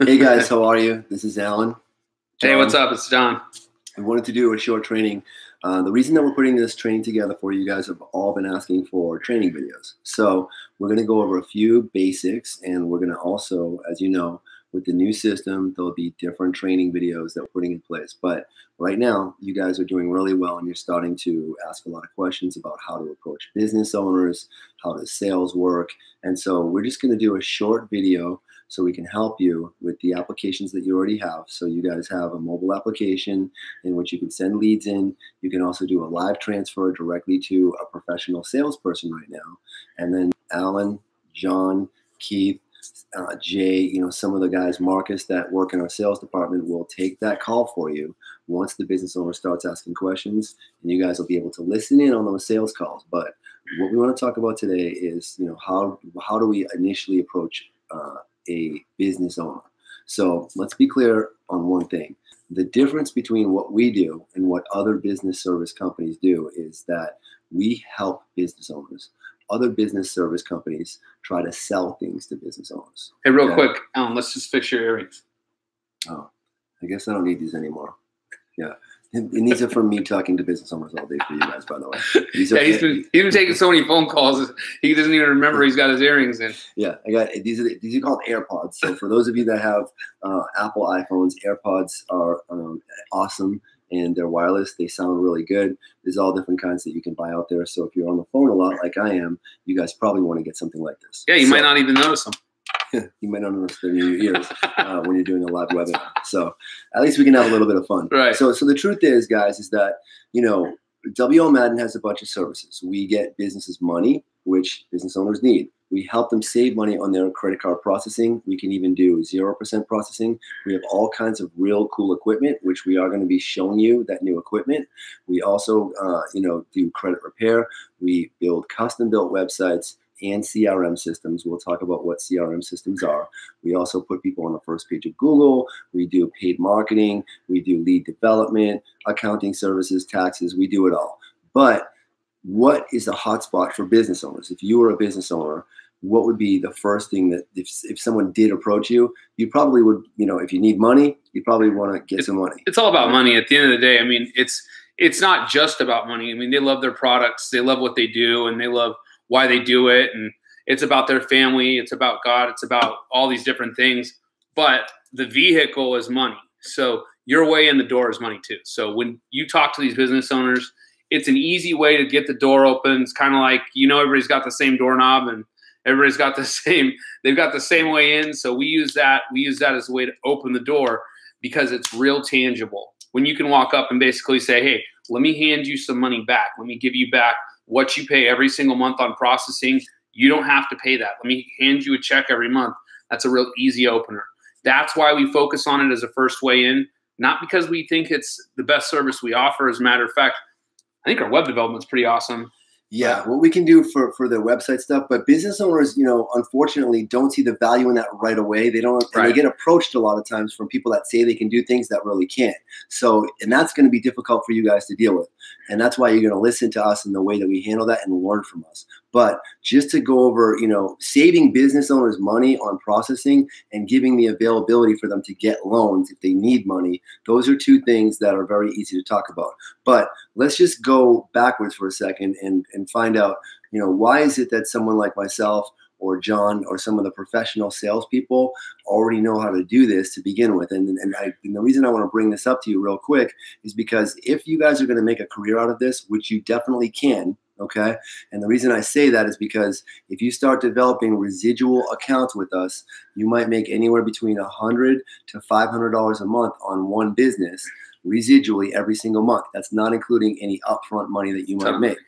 Hey guys, how are you? This is Alan. Hey, what's John. up? It's John. I wanted to do a short training. The reason that we're putting this training together for you guys have all been asking for training videos. So we're going to go over a few basics, and we're going to also, as you know, with the new system, there'll be different training videos that we're putting in place. But right now, you guys are doing really well, and you're starting to ask a lot of questions about how to approach business owners, how does sales work. And so we're just going to do a short video so we can help you with the applications that you already have. So you guys have a mobile application in which you can send leads in. You can also do a live transfer directly to a professional salesperson right now. And then Alan, John, Keith, Jay, some of the guys, Marcus, that work in our sales department will take that call for you once the business owner starts asking questions, and you guys will be able to listen in on those sales calls. But what we want to talk about today is, how do we initially approach a business owner? So let's be clear on one thing. The difference between what we do and what other business service companies do is that we help business owners. Other business service companies try to sell things to business owners. Hey, real quick, Alan, let's just fix your earrings. Oh, I guess I don't need these anymore. Yeah. And these are from me talking to business owners all day for you guys, by the way. He's been taking so many phone calls, he doesn't even remember he's got his earrings in. Yeah, I got these are called AirPods. So for those of you that have Apple iPhones, AirPods are awesome, and they're wireless. They sound really good. There's all different kinds that you can buy out there. So if you're on the phone a lot like I am, you guys probably want to get something like this. Yeah, you might not even notice them. You might not notice them in your ears when you're doing a live webinar. So at least we can have a little bit of fun. Right. So the truth is, guys, is that, WO Madden has a bunch of services. We get businesses money, which business owners need. We help them save money on their credit card processing. We can even do 0% processing. We have all kinds of real cool equipment, which we are going to be showing you that new equipment. We also, do credit repair. We build custom-built websites and CRM systems. We'll talk about what CRM systems are. We also put people on the first page of Google. We do paid marketing. We do lead development, accounting services, taxes. We do it all. But what is a hotspot for business owners? If you were a business owner, what would be the first thing that if someone did approach you, you probably would, if you need money, you probably want to get some money. It's all about money at the end of the day. I mean, it's not just about money. I mean, they love their products. They love what they do, and they love why they do it. And it's about their family. It's about God. It's about all these different things. But the vehicle is money. So your way in the door is money too. So when you talk to these business owners, it's an easy way to get the door open. It's kind of like, everybody's got the same doorknob and everybody's got they've got the same way in. So we use that as a way to open the door because it's real tangible. When you can walk up and basically say, hey, let me hand you some money back. Let me give you back what you pay every single month on processing. You don't have to pay that. Let me hand you a check every month. That's a real easy opener. That's why we focus on it as a first way in, not because we think it's the best service we offer. As a matter of fact, I think our web development's pretty awesome. Yeah, what we can do for the website stuff, but business owners, unfortunately don't see the value in that right away. They don't, and they get approached a lot of times from people that say they can do things that really can't. So, and that's going to be difficult for you guys to deal with. And that's why you're going to listen to us in the way that we handle that and learn from us. But just to go over, saving business owners money on processing and giving the availability for them to get loans if they need money, those are two things that are very easy to talk about. But let's just go backwards for a second and find out, why is it that someone like myself or John or some of the professional salespeople already know how to do this to begin with. And the reason I want to bring this up to you real quick is because if you guys are going to make a career out of this, which you definitely can, okay? And the reason I say that is because if you start developing residual accounts with us, you might make anywhere between $100 to $500 a month on one business residually every single month. That's not including any upfront money that you might make,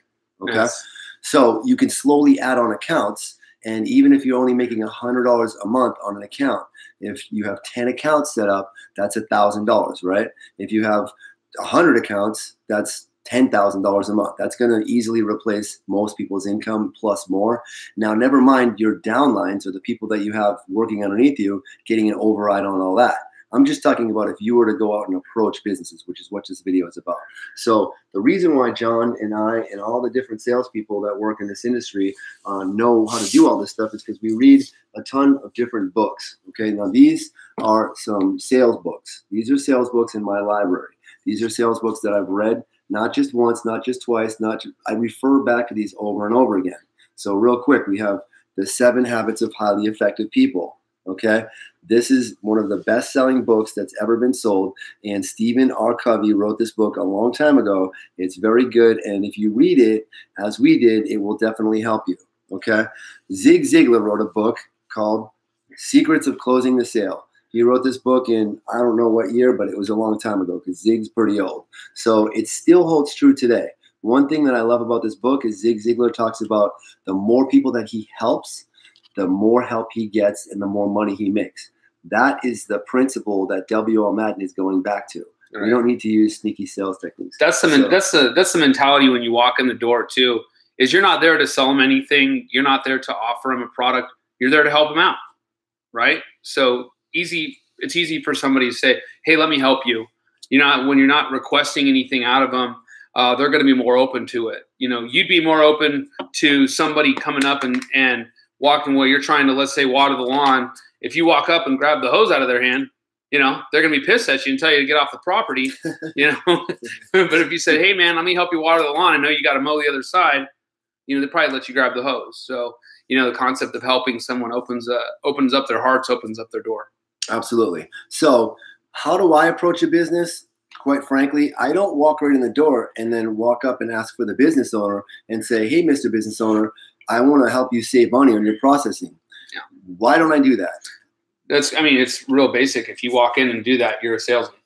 okay? Yes. So you can slowly add on accounts. And even if you're only making $100 a month on an account, if you have 10 accounts set up, that's $1,000, right? If you have 100 accounts, that's $10,000 a month. That's going to easily replace most people's income plus more. Now, never mind your downlines or the people that you have working underneath you getting an override on all that. I'm just talking about if you were to go out and approach businesses, which is what this video is about. So the reason why John and I and all the different salespeople that work in this industry know how to do all this stuff is because we read a ton of different books. Okay, now these are some sales books. These are sales books in my library. These are sales books that I've read not just once, not just twice, I refer back to these over and over again. So real quick, we have The 7 Habits of Highly Effective People. Okay, this is one of the best-selling books that's ever been sold, and Stephen R. Covey wrote this book a long time ago. It's very good, and if you read it as we did, it will definitely help you. Okay, Zig Ziglar wrote a book called Secrets of Closing the Sale. He wrote this book in, I don't know what year, but it was a long time ago because Zig's pretty old. So it still holds true today. One thing that I love about this book is Zig Ziglar talks about the more people that he helps, the more help he gets and the more money he makes. That is the principle that WL Madden is going back to. Right. We don't need to use sneaky sales techniques. That's the mentality when you walk in the door too, is you're not there to sell them anything. You're not there to offer them a product. You're there to help them out, right? So it's easy for somebody to say, hey, let me help you. When you're not requesting anything out of them, they're going to be more open to it. You'd be more open to somebody coming up and walking while you're trying to, let's say, water the lawn. If you walk up and grab the hose out of their hand, they're going to be pissed at you and tell you to get off the property, But if you say, hey, man, let me help you water the lawn. I know you got to mow the other side. They probably let you grab the hose. So, the concept of helping someone opens up their hearts, opens up their door. Absolutely. So how do I approach a business? Quite frankly, I don't walk right in the door and then walk up and ask for the business owner and say, hey, Mr. Business Owner, I want to help you save money on your processing. Yeah. Why don't I do that? It's real basic. If you walk in and do that, you're a salesman.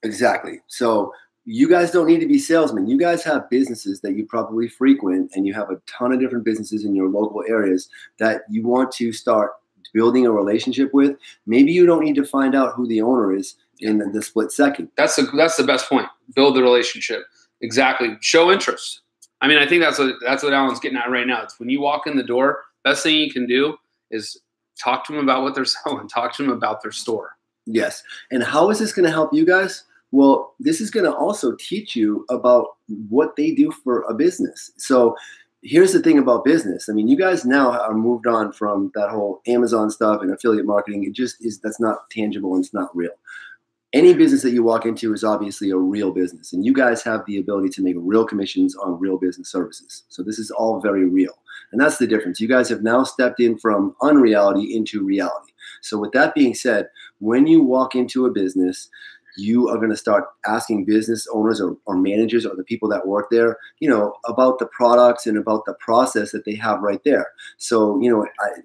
Exactly. So you guys don't need to be salesmen. You guys have businesses that you probably frequent, and you have a ton of different businesses in your local areas that you want to start building a relationship with. Maybe you don't need to find out who the owner is in the split second. That's the best point. Build the relationship. Exactly. Show interest. I think that's what Alan's getting at right now. It's when you walk in the door, best thing you can do is talk to them about what they're selling. Talk to them about their store. Yes. And how is this going to help you guys? Well, this is going to also teach you about what they do for a business. So here's the thing about business. You guys now are moved on from that whole Amazon stuff and affiliate marketing. It just is, that's not tangible and it's not real. Any business that you walk into is obviously a real business, and you guys have the ability to make real commissions on real business services. So this is all very real. And that's the difference. You guys have now stepped in from unreality into reality. So with that being said, when you walk into a business, you are going to start asking business owners or managers or the people that work there, about the products and about the process that they have right there. So,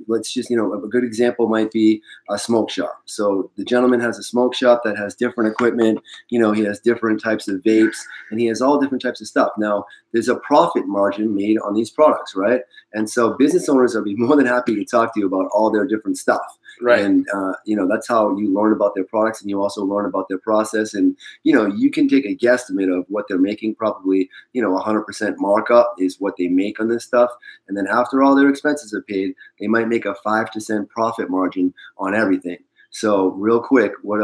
let's just, a good example might be a smoke shop. So the gentleman has a smoke shop that has different equipment. He has different types of vapes, and he has all different types of stuff. Now, there's a profit margin made on these products, right? And so business owners will be more than happy to talk to you about all their different stuff. Right. And, that's how you learn about their products, and you also learn about their process. And, you can take a guesstimate of what they're making. Probably, 100% markup is what they make on this stuff. And then after all their expenses are paid, they might make a 5% profit margin on everything. So real quick, what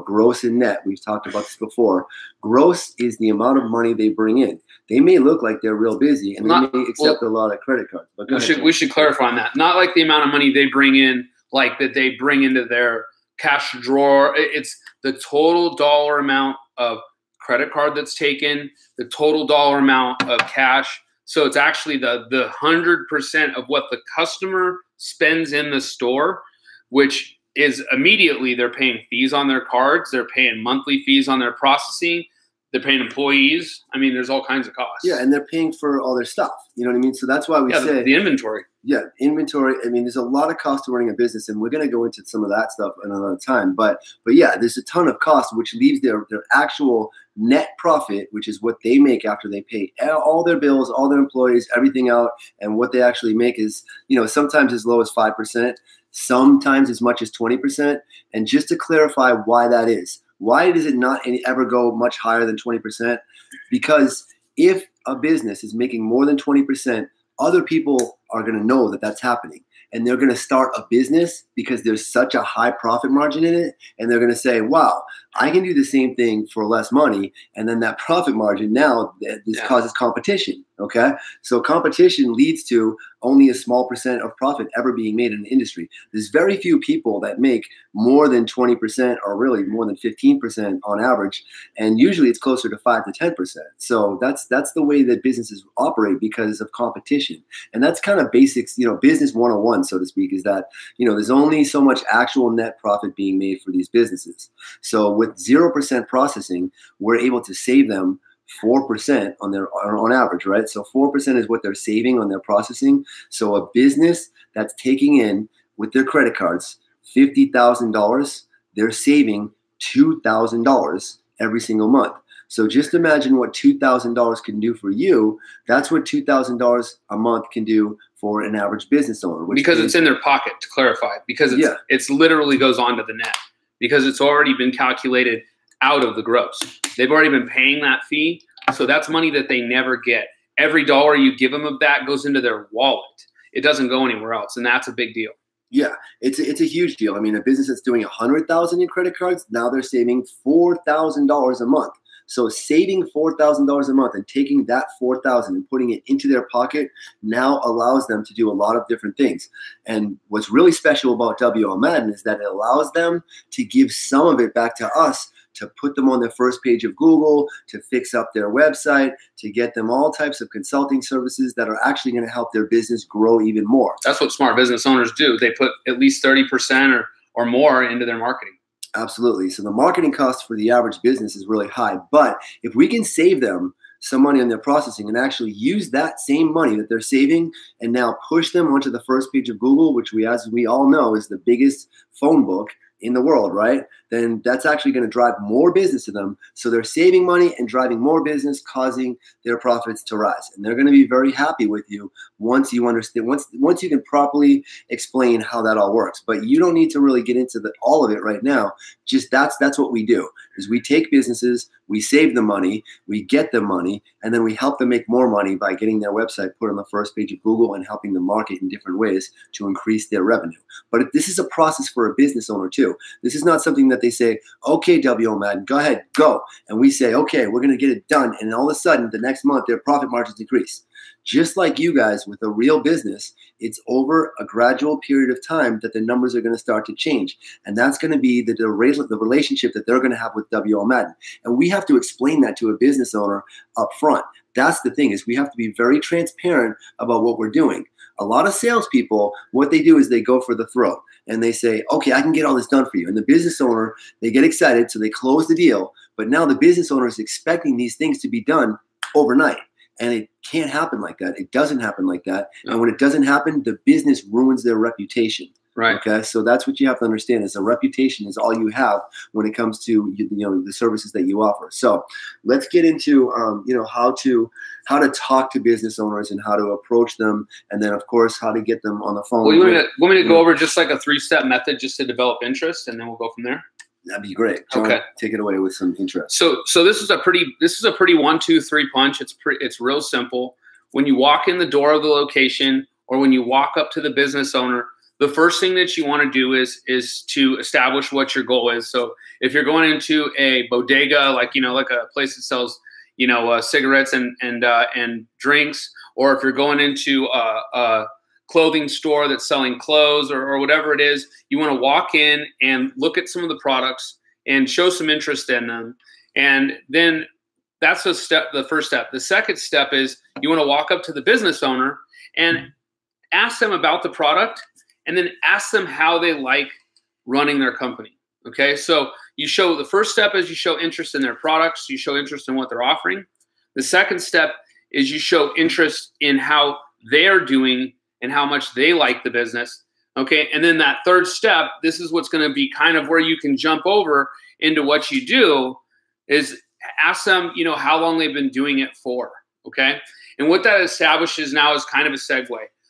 gross and net, we've talked about this before. Gross is the amount of money they bring in. They may look like they're real busy, and they may accept a lot of credit cards. But we should clarify on that. Not like the amount of money they bring in, like that they bring into their cash drawer. It's the total dollar amount of credit card that's taken, the total dollar amount of cash. So it's actually the 100% of what the customer spends in the store, which is immediately they're paying fees on their cards. They're paying monthly fees on their processing. They're paying employees. There's all kinds of costs. Yeah, and they're paying for all their stuff. You know what I mean? So that's why we say the inventory. Yeah, inventory. There's a lot of cost to running a business, and we're going to go into some of that stuff another time. But yeah, there's a ton of cost, which leaves their actual net profit, which is what they make after they pay all their bills, all their employees, everything out, and what they actually make is, sometimes as low as 5%, sometimes as much as 20%. And just to clarify why that is. Why does it not ever go much higher than 20%? Because if a business is making more than 20%, other people are going to know that that's happening. And they're going to start a business because there's such a high profit margin in it. And they're going to say, wow, I can do the same thing for less money. And then that profit margin now, this causes competition. Okay. So competition leads to only a small percent of profit ever being made in the industry. There's very few people that make more than 20% or really more than 15% on average. And usually it's closer to 5 to 10%. So that's the way that businesses operate because of competition. And that's kind of basics, business 101, so to speak, is that, there's only so much actual net profit being made for these businesses. So with 0% processing, we're able to save them 4% on average, right? So 4% is what they're saving on their processing. So a business that's taking in with their credit cards $50,000, they're saving $2,000 every single month. So just imagine what $2,000 can do for you. That's what $2,000 a month can do for an average business owner. Because it's in their pocket, to clarify. Because it's literally goes onto the net. Because it's already been calculated out of the gross. They've already been paying that fee. So that's money that they never get. Every dollar you give them of that goes into their wallet. It doesn't go anywhere else. And that's a big deal. Yeah, it's a huge deal. I mean, a business that's doing $100,000 in credit cards, now they're saving $4,000 a month. So saving $4,000 a month and taking that $4,000 and putting it into their pocket now allows them to do a lot of different things. And what's really special about WO Madden is that it allows them to give some of it back to us, to put them on the first page of Google, to fix up their website, to get them all types of consulting services that are actually going to help their business grow even more. That's what smart business owners do. They put at least 30% or more into their marketing. Absolutely. So the marketing cost for the average business is really high. But if we can save them some money on their processing and actually use that same money that they're saving and now push them onto the first page of Google, which as we all know is the biggest phone book in the world, right? Then that's actually going to drive more business to them. So they're saving money and driving more business, causing their profits to rise. And they're going to be very happy with you once you understand, once you can properly explain how that all works. But you don't need to really get into all of it right now. Just that's what we do, is we take businesses, we save them money, we get them money, and then we help them make more money by getting their website put on the first page of Google and helping them market in different ways to increase their revenue. But this is a process for a business owner too. This is not something that they say, okay, WO Madden, go ahead, go. And we say, okay, we're going to get it done. And all of a sudden, the next month, their profit margins increase. Just like you guys with a real business, it's over a gradual period of time that the numbers are going to start to change. And that's going to be the relationship that they're going to have with WO Madden. And we have to explain that to a business owner up front. That's the thing, is we have to be very transparent about what we're doing. A lot of salespeople, what they do is they go for the throat and they say, okay, I can get all this done for you. And the business owner, they get excited, so they close the deal. But now the business owner is expecting these things to be done overnight. And it can't happen like that. It doesn't happen like that. No. And when it doesn't happen, the business ruins their reputation. Right. Okay. So that's what you have to understand, is a reputation is all you have when it comes to the services that you offer. So let's get into how to talk to business owners and how to approach them, and then of course how to get them on the phone. Well, you want me to go over just like a 3-step method just to develop interest, and then we'll go from there? That'd be great. John, okay. Take it away with some interest. So this is a pretty 1, 2, 3 punch. It's real simple. When you walk in the door of the location, or when you walk up to the business owner, the first thing that you want to do is to establish what your goal is. So if you're going into a bodega, like a place that sells cigarettes and drinks, or if you're going into a clothing store that's selling clothes or whatever it is, you want to walk in and look at some of the products and show some interest in them. And then that's the first step. The second step is you want to walk up to the business owner and ask them about the product, and then ask them how they like running their company. Okay, so the first step is you show interest in their products, you show interest in what they're offering. The second step is you show interest in how they're doing and how much they like the business. Okay, and then that third step, this is what's going to be kind of where you can jump over into what you do, is ask them, how long they've been doing it for. Okay, and what that establishes now is kind of a segue.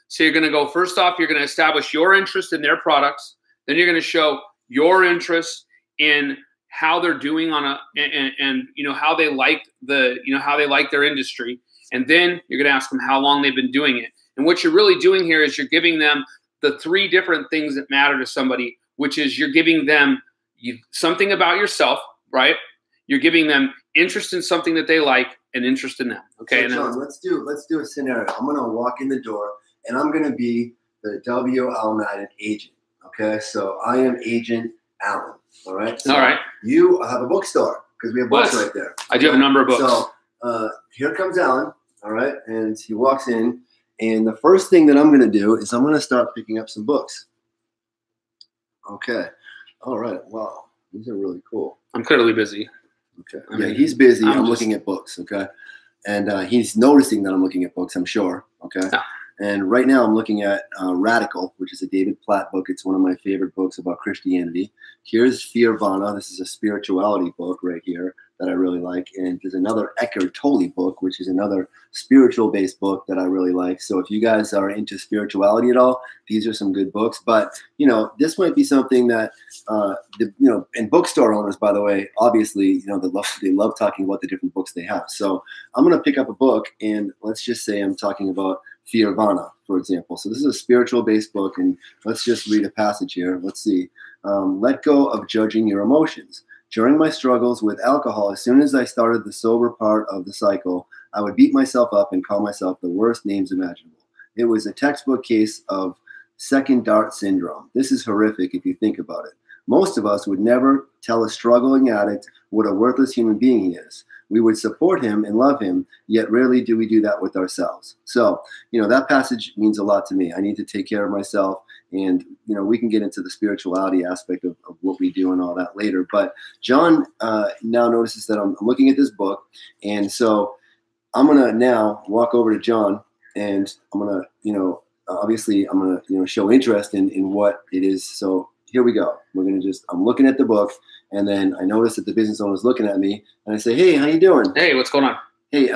So you're going to go, first off, you're going to establish your interest in their products. Then you're going to show your interest in how they're doing and how they like how they like their industry. And then you're going to ask them how long they've been doing it. And what you're really doing here is you're giving them the three different things that matter to somebody, which is you're giving them something about yourself, right? You're giving them interest in something that they like and interest in them. Okay. So John, let's do a scenario. I'm gonna walk in the door and I'm gonna be the WL Madden agent. Okay. So I am Agent Allen. All right. So all right. You have a bookstore because we have books right there. I do have a number of books. So here comes Allen. All right. And he walks in. And the first thing that I'm going to do is I'm going to start picking up some books. Okay. All right. Wow. These are really cool. I'm clearly busy. Okay. Yeah, he's busy. I'm looking at books. Okay. And he's noticing that I'm looking at books, I'm sure. Okay. Yeah. And right now I'm looking at Radical, which is a David Platt book. It's one of my favorite books about Christianity. Here's Fearvana. This is a spirituality book right here that I really like. And there's another Eckhart Tolle book, which is another spiritual-based book that I really like. So if you guys are into spirituality at all, these are some good books. But, you know, this might be something that, and bookstore owners, by the way, obviously, you know, they love talking about the different books they have. So I'm going to pick up a book, and let's just say I'm talking about Fearvana, for example. So this is a spiritual-based book, and let's just read a passage here. Let's see. Let go of judging your emotions. During my struggles with alcohol, as soon as I started the sober part of the cycle, I would beat myself up and call myself the worst names imaginable. It was a textbook case of second dart syndrome. This is horrific if you think about it. Most of us would never tell a struggling addict what a worthless human being he is. We would support him and love him, yet rarely do we do that with ourselves. So, you know, that passage means a lot to me. I need to take care of myself. And, you know, we can get into the spirituality aspect of what we do and all that later. But John now notices that I'm looking at this book. And so I'm going to now walk over to John, and I'm going to, you know, obviously I'm going to, you know, show interest in what it is. So here we go. We're going to I'm looking at the book, and then I notice that the business owner is looking at me, and I say, hey, how you doing? Hey, what's going on? Hey,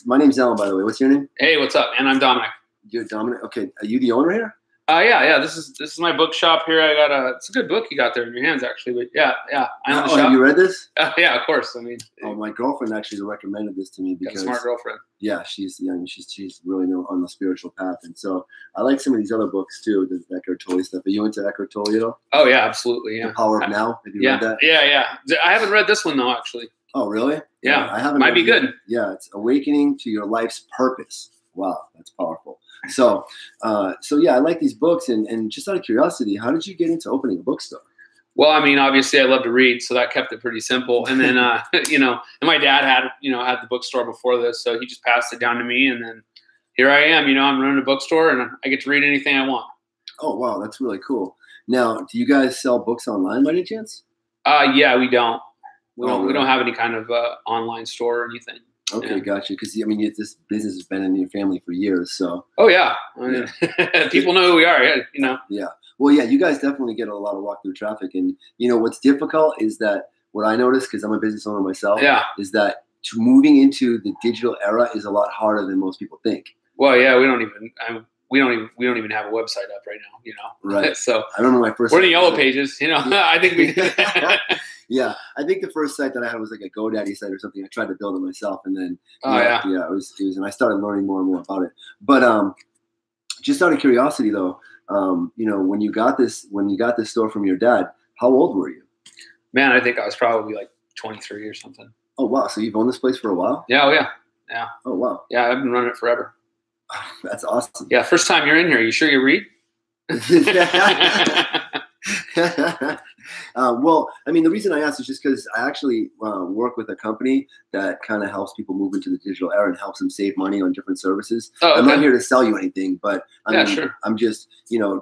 my name's Alan, by the way. What's your name? Hey, what's up? And I'm Dominic. You're Dominic? Okay. Are you the owner here? Yeah. This is my bookshop here. I got it's a good book you got there in your hands, actually. But yeah. I own the shop. Have you read this? Yeah, of course. I mean, my girlfriend actually recommended this to me because got a smart girlfriend. Yeah, she's really on the spiritual path, and so I like some of these other books too, the Eckhart Tolle stuff. Are you into Eckhart Tolle at all? Oh yeah, absolutely. Yeah. The Power of Now. Have you read that? Yeah. I haven't read this one though, actually. Oh really? Yeah, I haven't. Might be good. Yeah, it's Awakening to Your Life's Purpose. Wow, that's powerful. So yeah, I like these books, and just out of curiosity, how did you get into opening a bookstore? Well, I mean, obviously I love to read, so that kept it pretty simple. And then, and my dad had the bookstore before this, so he just passed it down to me. And then here I am, I'm running a bookstore, and I get to read anything I want. Oh, wow. That's really cool. Now, do you guys sell books online by any chance? Yeah, we don't. We Really? don't have any kind of online store or anything. Okay, yeah. Gotcha. Because this business has been in your family for years, so. Oh yeah, people know who we are. Yeah. Well, yeah, you guys definitely get a lot of walk-through traffic, and what's difficult is that what I noticed, because I'm a business owner myself, is that moving into the digital era is a lot harder than most people think. Well, yeah, we don't even have a website up right now. Right. So I remember my first. We're in the yellow pages. I think we. Yeah, I think the first site that I had was like a GoDaddy site or something. I tried to build it myself, and then it was, and I started learning more and more about it. But just out of curiosity, though, when you got this store from your dad, how old were you? Man, I think I was probably like 23 or something. Oh wow! So you've owned this place for a while? Yeah. Oh yeah. Oh wow. Yeah, I've been running it forever. That's awesome. Yeah, first time you're in here. You sure you read? Well, I mean, the reason I asked is just because I actually work with a company that kind of helps people move into the digital era and helps them save money on different services. Oh, okay. I'm not here to sell you anything, but sure. I'm just,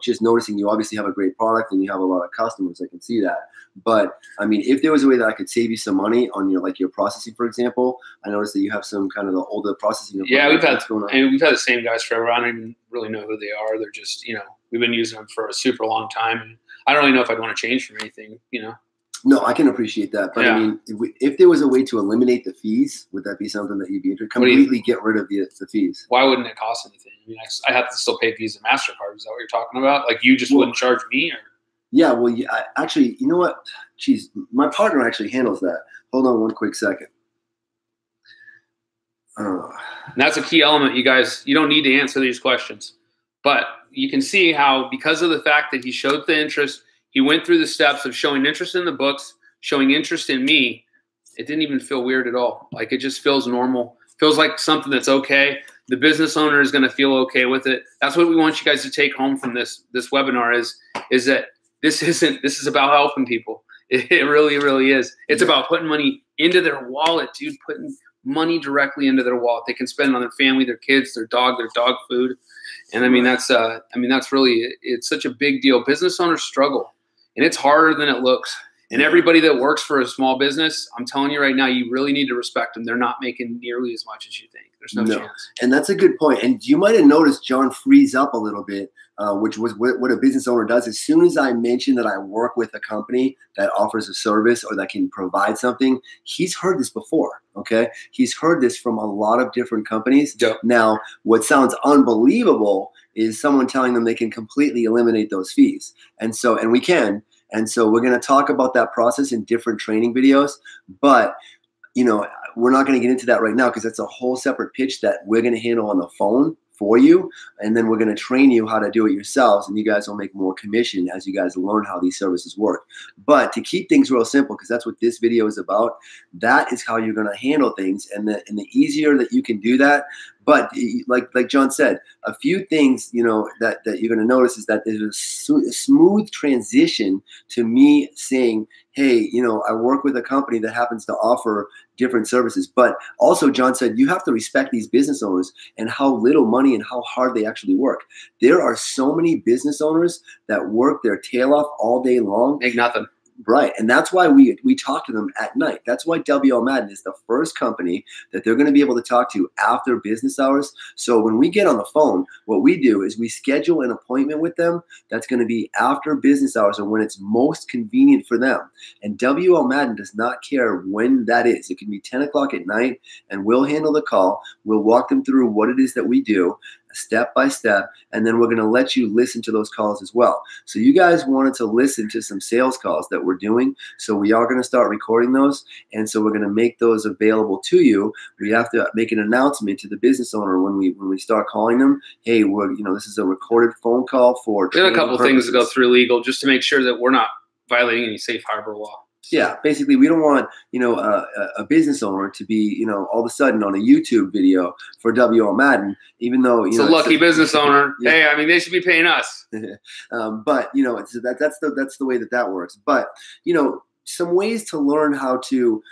just noticing you obviously have a great product and you have a lot of customers. I can see that. But I mean, if there was a way that I could save you some money on your processing, for example, I noticed that you have some kind of the older processing. Yeah, we've had the same guys forever. I don't even really know who they are. They're just, we've been using them for a super long time. And I don't really know if I'd want to change from anything, No, I can appreciate that. But I mean, if there was a way to eliminate the fees, would that be something that you'd be interested in? Completely get rid of the fees? Why wouldn't it cost anything? I mean, I have to still pay Visa, MasterCard. Is that what you're talking about? Like you just wouldn't charge me? Or? Yeah, well, actually, you know what? Jeez, my partner actually handles that. Hold on one quick second. And that's a key element, you guys. You don't need to answer these questions. But you can see how, because of the fact that he showed the interest, he went through the steps of showing interest in the books, showing interest in me. It didn't even feel weird at all. Like, it just feels normal. Feels like something that's okay. The business owner is going to feel okay with it. That's what we want you guys to take home from this webinar is that this is about helping people. It really, really is. It's about putting money into their wallet, dude, putting money directly into their wallet. They can spend on their family, their kids, their dog food. And I mean, that's really, it's such a big deal. Business owners struggle, and it's harder than it looks. And everybody that works for a small business, I'm telling you right now, you really need to respect them. They're not making nearly as much as you think. There's no chance. And that's a good point. And you might have noticed John frees up a little bit, which was what a business owner does. As soon as I mention that I work with a company that offers a service or that can provide something, he's heard this before, okay? He's heard this from a lot of different companies. Yep. Now, what sounds unbelievable is someone telling them they can completely eliminate those fees. And we can. And so we're going to talk about that process in different training videos, but we're not going to get into that right now because that's a whole separate pitch that we're going to handle on the phone for you. And then we're going to train you how to do it yourselves, and you guys will make more commission as you guys learn how these services work. But to keep things real simple, because that's what this video is about, that is how you're going to handle things. And the easier that you can do that. But like John said, a few things, that you're going to notice is that there's a smooth transition to me saying, hey, I work with a company that happens to offer different services. But also, John said, you have to respect these business owners and how little money and how hard they actually work. There are so many business owners that work their tail off all day long. Make nothing. Right. And that's why we talk to them at night. That's why WL Madden is the first company that they're going to be able to talk to after business hours. So when we get on the phone, what we do is we schedule an appointment with them that's going to be after business hours or when it's most convenient for them. And WL Madden does not care when that is. It can be 10 o'clock at night, and we'll handle the call. We'll walk them through what it is that we do, step by step, and then we're going to let you listen to those calls as well. So you guys wanted to listen to some sales calls that we're doing, so we are going to start recording those, and so we're going to make those available to you. We have to make an announcement to the business owner when we start calling them. Hey, this is a recorded phone call for training purposes. We have a couple things to go through legal just to make sure that we're not violating any safe harbor law. Yeah, basically, we don't want a business owner to be all of a sudden on a YouTube video for WL Madden, even though it's a lucky business owner. Yeah. Hey, I mean, they should be paying us. But that's the way that works. But some ways to learn how to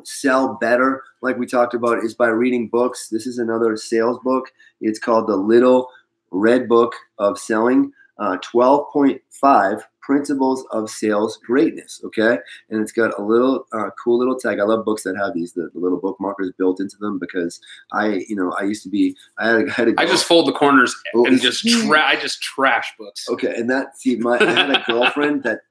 sell better, like we talked about, is by reading books. This is another sales book. It's called The Little Red Book of Selling. 12.5 Principles of Sales Greatness, okay? And it's got a little cool little tag. I love books that have these, the little bookmarkers built into them, because I used to be, I just fold the corners and I just trash books. Okay, and I had a girlfriend that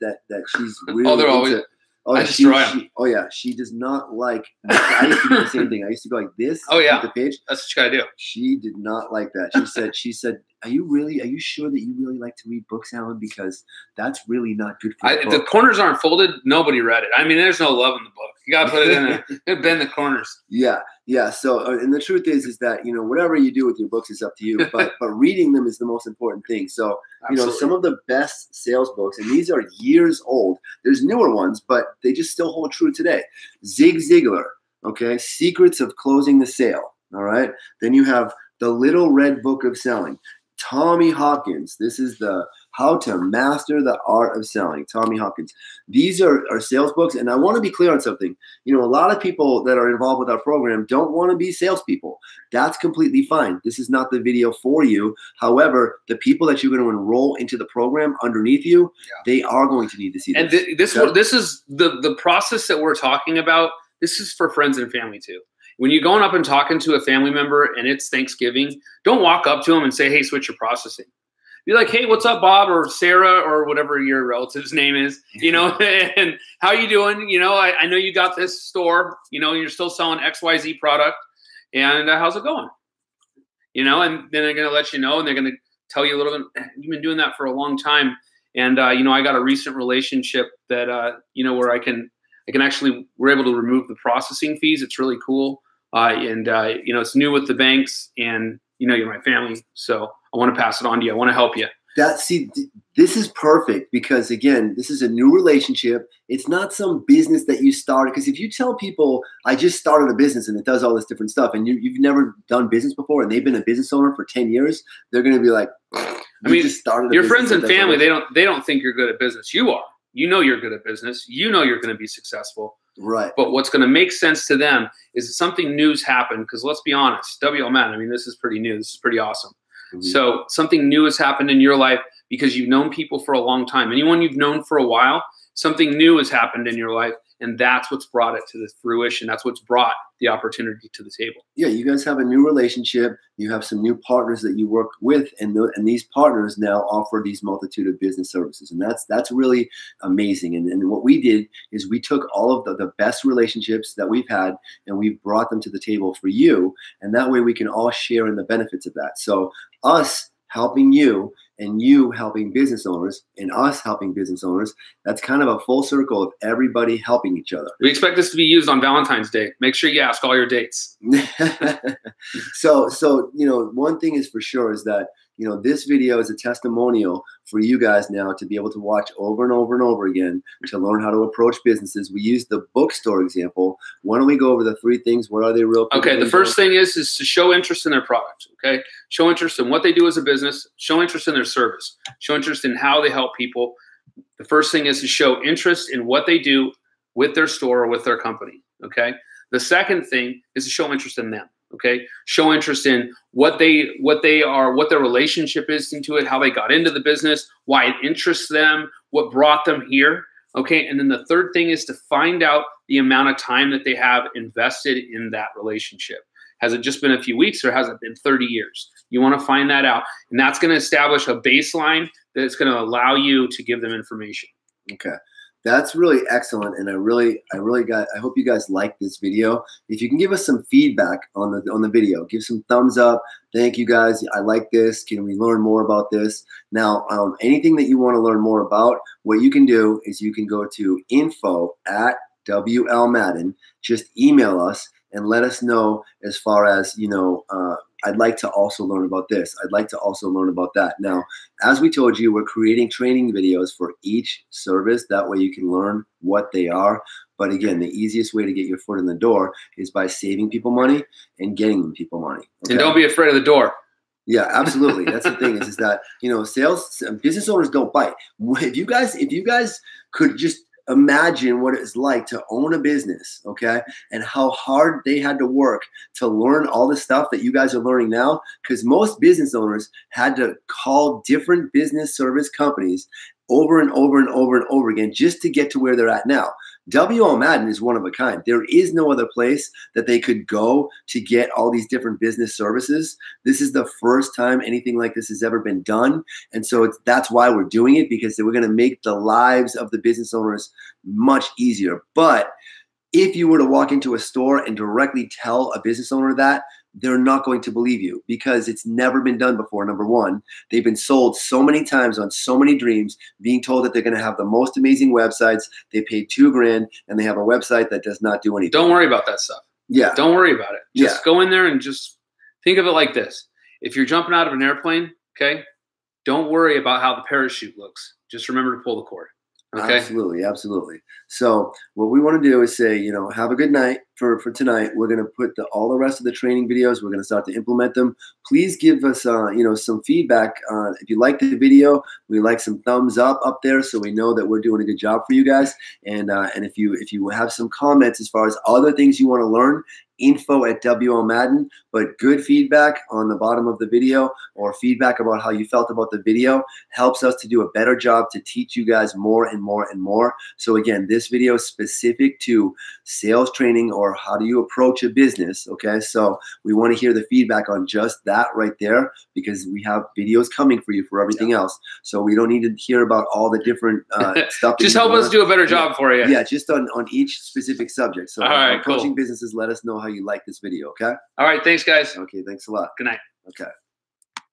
she's really they're always. I destroy them. She does not like. I used to do the same thing. I used to go like this. Oh yeah, the page. That's what you gotta do. She did not like that. She said, Are you sure that you really like to read books, Alan? Because that's really not good for the corners aren't folded. Nobody read it. I mean, there's no love in the book. You gotta put it in there. Bend the corners. Yeah. So, and the truth is that whatever you do with your books is up to you. But reading them is the most important thing. So some of the best sales books, and these are years old. There's newer ones, but they just still hold true today. Zig Ziglar, okay, Secrets of Closing the Sale. All right. Then you have The Little Red Book of Selling. Tommy Hawkins. This is the How to Master the Art of Selling. Tommy Hawkins. These are sales books, and I want to be clear on something. A lot of people that are involved with our program don't want to be salespeople. That's completely fine. This is not the video for you. However, the people that you're going to enroll into the program underneath you, they are going to need to see this. And this is the process that we're talking about. This is for friends and family too. When you're going up and talking to a family member and it's Thanksgiving, don't walk up to them and say, hey, switch your processing. Be like, hey, what's up, Bob or Sarah or whatever your relative's name is, and how you doing? I know you got this store, you're still selling XYZ product, and how's it going? And then they're going to let you know, and they're going to tell you a little bit, you've been doing that for a long time. And, I got a recent relationship that, where I can actually, we're able to remove the processing fees. It's really cool. It's new with the banks, and you know, you're my family. So I want to pass it on to you. I want to help you. This is perfect because, again, this is a new relationship. It's not some business that you started. Because if you tell people, I just started a business and it does all this different stuff, and you've never done business before and they've been a business owner for 10 years, they're going to be like, I mean, just started your friends and family, they don't think you're good at business. You are. You know you're good at business. You know you're going to be successful. Right. But what's going to make sense to them is something new's happened. Because let's be honest, WL Madden, I mean, this is pretty new. This is pretty awesome. Mm-hmm. So something new has happened in your life because you've known people for a long time. Anyone you've known for a while, something new has happened in your life, and that's what's brought it to the fruition. That's what's brought the opportunity to the table. Yeah, you guys have a new relationship. You have some new partners that you work with, and these partners now offer these multitude of business services, and that's really amazing. And what we did is we took all of the best relationships that we've had, and we've brought them to the table for you, and that way we can all share in the benefits of that. So us helping you, and you helping business owners, and us helping business owners, that's kind of a full circle of everybody helping each other. We expect this to be used on Valentine's Day. Make sure you ask all your dates. So you know, one thing is for sure is that, you know, this video is a testimonial for you guys now to be able to watch over and over and over again to learn how to approach businesses. We use the bookstore example. Why don't we go over the 3 things? What are they real quick? Okay, the first thing is to show interest in their product, okay? Show interest in what they do as a business. Show interest in their service. Show interest in how they help people. The first thing is to show interest in what they do with their store or with their company, okay? The second thing is to show interest in them. Okay, show interest in what they are, what their relationship is into it, how they got into the business, why it interests them, what brought them here. Okay, and then the third thing is to find out the amount of time that they have invested in that relationship. Has it just been a few weeks or has it been 30 years? You want to find that out, and that's going to establish a baseline that's going to allow you to give them information. Okay. That's really excellent, and I hope you guys like this video. If you can give us some feedback on the video, give some thumbs up. Thank you guys. I like this. Can we learn more about this? Now, anything that you want to learn more about, what you can do is you can go to info@WLMadden. Just email us and let us know as far as, you know, I'd like to also learn about this. I'd like to also learn about that. Now, as we told you, we're creating training videos for each service. That way you can learn what they are. But again, the easiest way to get your foot in the door is by saving people money and getting them people money. Okay? And don't be afraid of the door. Yeah, absolutely. That's the thing is that, you know, business owners don't bite. If you guys could just imagine what it's like to own a business, okay, and how hard they had to work to learn all the stuff that you guys are learning now, because most business owners had to call different business service companies over and over and over and over again just to get to where they're at now. WL Madden is one of a kind. There is no other place that they could go to get all these different business services. This is the first time anything like this has ever been done. And so that's why we're doing it, because we're going to make the lives of the business owners much easier. But if you were to walk into a store and directly tell a business owner that, they're not going to believe you because it's never been done before, number one. They've been sold so many times on so many dreams, being told that they're going to have the most amazing websites. They paid $2 grand and they have a website that does not do anything. Don't worry about that stuff. Yeah. Don't worry about it. Just go in there and just think of it like this. If you're jumping out of an airplane, okay, don't worry about how the parachute looks. Just remember to pull the cord. Okay. Absolutely, absolutely. So what we want to do is say, you know, have a good night for tonight. We're going to put all the rest of the training videos. We're going to start to implement them. Please give us, you know, some feedback. If you like the video, we like some thumbs up there so we know that we're doing a good job for you guys. And if you have some comments as far as other things you want to learn, info@WLMadden, but good feedback on the bottom of the video or feedback about how you felt about the video helps us to do a better job to teach you guys more and more and more. So again, this video is specific to sales training or how do you approach a business, okay? So we want to hear the feedback on just that right there because we have videos coming for you for everything else. So we don't need to hear about all the different stuff. Just help us do a better job for you. Yeah, just on each specific subject. So all right, approaching businesses, let us know how you like this video, okay? All right, thanks, guys. Okay, thanks a lot. Good night. Okay.